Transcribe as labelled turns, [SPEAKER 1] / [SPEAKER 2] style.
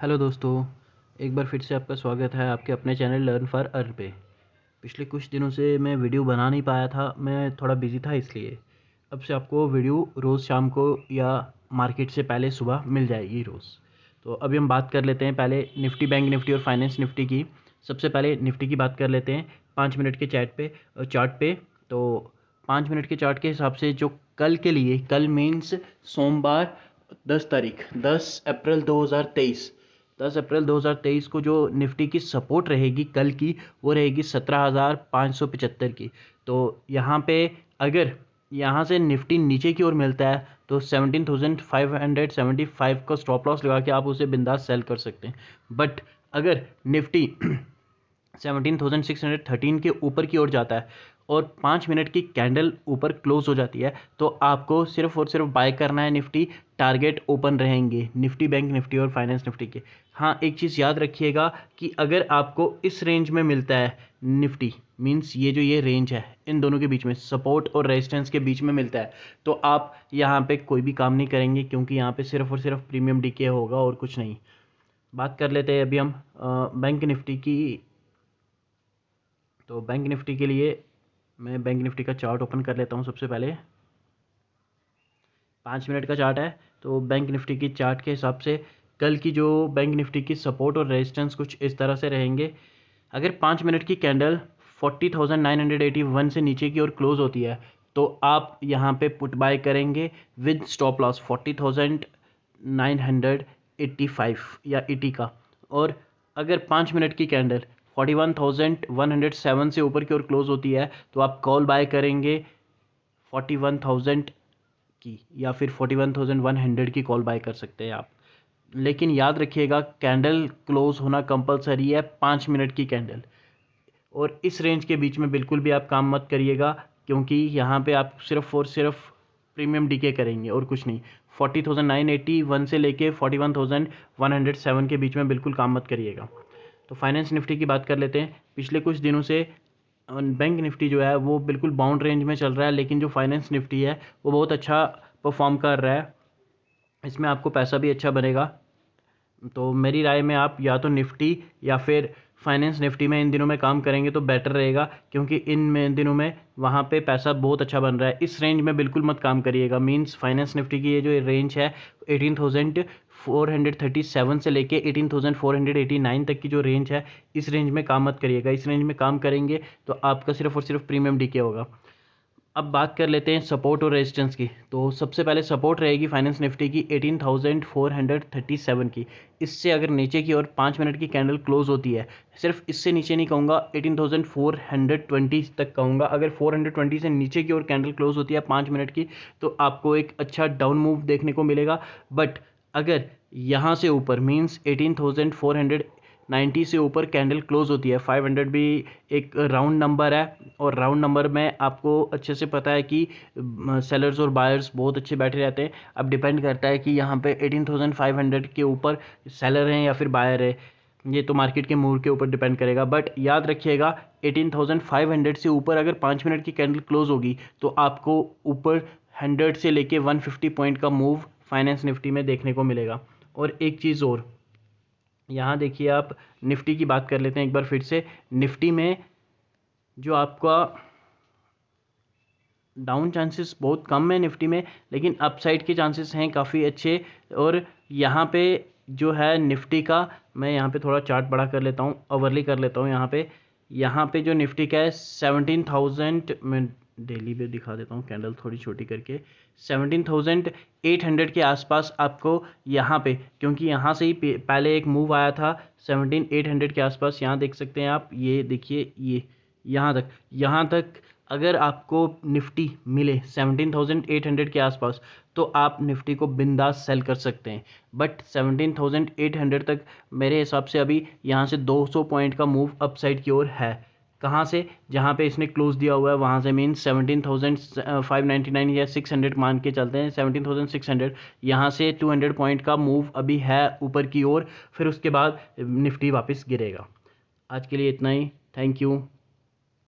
[SPEAKER 1] Hello दोस्तों, एक बार फिर से आपका स्वागत है आपके अपने चैनल लर्न फॉर अर्न पे। पिछले कुछ दिनों से मैं वीडियो बना नहीं पाया था, मैं थोड़ा बिज़ी था इसलिए। अब से आपको वीडियो रोज़ शाम को या मार्केट से पहले सुबह मिल जाएगी रोज़। तो अभी हम बात कर लेते हैं पहले निफ्टी, बैंक निफ्टी और फाइनेंस निफ्टी की। सबसे पहले निफ्टी की बात कर लेते हैं 5 मिनट के चार्ट पे। तो 5 मिनट के चार्ट के हिसाब से जो कल के लिए, कल मीन्स सोमवार 10 अप्रैल 2023 को जो निफ्टी की सपोर्ट रहेगी कल की, वो रहेगी 17,575 की। तो यहाँ पे अगर यहाँ से निफ्टी नीचे की ओर मिलता है तो 17,575 का स्टॉप लॉस लगा के आप उसे बिंदास सेल कर सकते हैं। बट अगर निफ्टी 17,613 के ऊपर की ओर जाता है और 5 मिनट की कैंडल ऊपर क्लोज हो जाती है तो आपको सिर्फ और सिर्फ बाय करना है निफ्टी। टारगेट ओपन रहेंगे निफ्टी, बैंक निफ्टी और फाइनेंस निफ्टी के। हाँ, एक चीज़ याद रखिएगा कि अगर आपको इस रेंज में मिलता है निफ्टी, मींस ये रेंज है इन दोनों के बीच में, सपोर्ट और रेजिस्टेंस के बीच में मिलता है, तो आप यहाँ पे कोई भी काम नहीं करेंगे क्योंकि यहाँ पे सिर्फ और सिर्फ प्रीमियम डीके होगा और कुछ नहीं। बात कर लेते हैं अभी हम बैंक निफ्टी की। तो बैंक निफ्टी के लिए मैं बैंक निफ्टी का चार्ट ओपन कर लेता हूँ। सबसे पहले 5 मिनट का चार्ट है। तो बैंक निफ्टी की चार्ट के हिसाब से कल की जो बैंक निफ्टी की सपोर्ट और रेजिस्टेंस कुछ इस तरह से रहेंगे। अगर 5 मिनट की कैंडल 40,981 से नीचे की ओर क्लोज होती है तो आप यहाँ पे पुट बाय करेंगे विद स्टॉप लॉस 40,985 या 80 का। और अगर 5 मिनट की कैंडल 41,107 से ऊपर की ओर क्लोज होती है तो आप कॉल बाय करेंगे 41,000 की या फिर 41,100 की कॉल बाय कर सकते हैं आप। लेकिन याद रखिएगा कैंडल क्लोज होना कंपलसरी है, 5 मिनट की कैंडल। और इस रेंज के बीच में बिल्कुल भी आप काम मत करिएगा क्योंकि यहाँ पे आप सिर्फ और सिर्फ प्रीमियम डीके करेंगे और कुछ नहीं। 40,981 से लेके 41,107 के बीच में बिल्कुल काम मत करिएगा। तो फाइनेंस निफ्टी की बात कर लेते हैं। पिछले कुछ दिनों से बैंक निफ्टी जो है वो बिल्कुल बाउंड रेंज में चल रहा है, लेकिन जो फाइनेंस निफ्टी है वो बहुत अच्छा परफॉर्म कर रहा है। इसमें आपको पैसा भी अच्छा बनेगा। तो मेरी राय में आप या तो निफ्टी या फिर फाइनेंस निफ्टी में इन दिनों में काम करेंगे तो बेटर रहेगा क्योंकि इन दिनों में वहाँ पे पैसा बहुत अच्छा बन रहा है। इस रेंज में बिल्कुल मत काम करिएगा। मींस फाइनेंस निफ्टी की ये जो रेंज है 18,437 से लेके 18,489 तक की जो रेंज है, इस रेंज में काम मत करिएगा। इस रेंज में काम करेंगे तो आपका सिर्फ और सिर्फ प्रीमियम डीके होगा। अब बात कर लेते हैं सपोर्ट और रेजिस्टेंस की। तो सबसे पहले सपोर्ट रहेगी फाइनेंस निफ्टी की 18,437 की। इससे अगर नीचे की ओर 5 मिनट की कैंडल क्लोज होती है, सिर्फ इससे नीचे नहीं कहूँगा, 18,420 तक कहूँगा। अगर 420 से नीचे की ओर कैंडल क्लोज होती है 5 मिनट की तो आपको एक अच्छा डाउन मूव देखने को मिलेगा। बट अगर यहाँ से ऊपर मीन्स 18,490 से ऊपर कैंडल क्लोज होती है, 500 भी एक राउंड नंबर है और राउंड नंबर में आपको अच्छे से पता है कि सेलर्स और बायर्स बहुत अच्छे बैठे रहते हैं। अब डिपेंड करता है कि यहाँ पे 18,500 के ऊपर सेलर हैं या फिर बायर है, ये तो मार्केट के मूड के ऊपर डिपेंड करेगा। बट याद रखिएगा 18,500 से ऊपर अगर 5 मिनट की कैंडल क्लोज होगी तो आपको ऊपर 100 से लेके 150 पॉइंट का मूव फाइनेंस निफ्टी में देखने को मिलेगा। और एक चीज़ और, यहाँ देखिए आप निफ्टी की बात कर लेते हैं एक बार फिर से। निफ्टी में जो आपका डाउन चांसेस बहुत कम है निफ्टी में, लेकिन अपसाइड के चांसेस हैं काफ़ी अच्छे। और यहाँ पे जो है निफ्टी का, मैं यहाँ पे थोड़ा चार्ट बड़ा कर लेता हूँ, ओवरली कर लेता हूँ। यहाँ पे जो निफ्टी का है 17,000, मैं डेली पे दिखा देता हूँ कैंडल थोड़ी छोटी करके, 17,800 के आसपास आपको यहाँ पे, क्योंकि यहाँ से ही पहले एक मूव आया था 17,800 के आसपास, यहाँ देख सकते हैं आप, ये देखिए, ये यहाँ तक अगर आपको निफ्टी मिले 17,800 के आसपास तो आप निफ्टी को बिंदास सेल कर सकते हैं। बट 17,800 तक मेरे हिसाब से अभी यहाँ से 200 पॉइंट का मूव अपसाइड की ओर है। कहाँ से? जहाँ पे इसने क्लोज दिया हुआ है वहाँ से, मीन 17,599 या 600 मान के चलते हैं, 17,600, यहाँ से 200 पॉइंट का मूव अभी है ऊपर की ओर, फिर उसके बाद निफ्टी वापस गिरेगा। आज के लिए इतना ही। Thank you.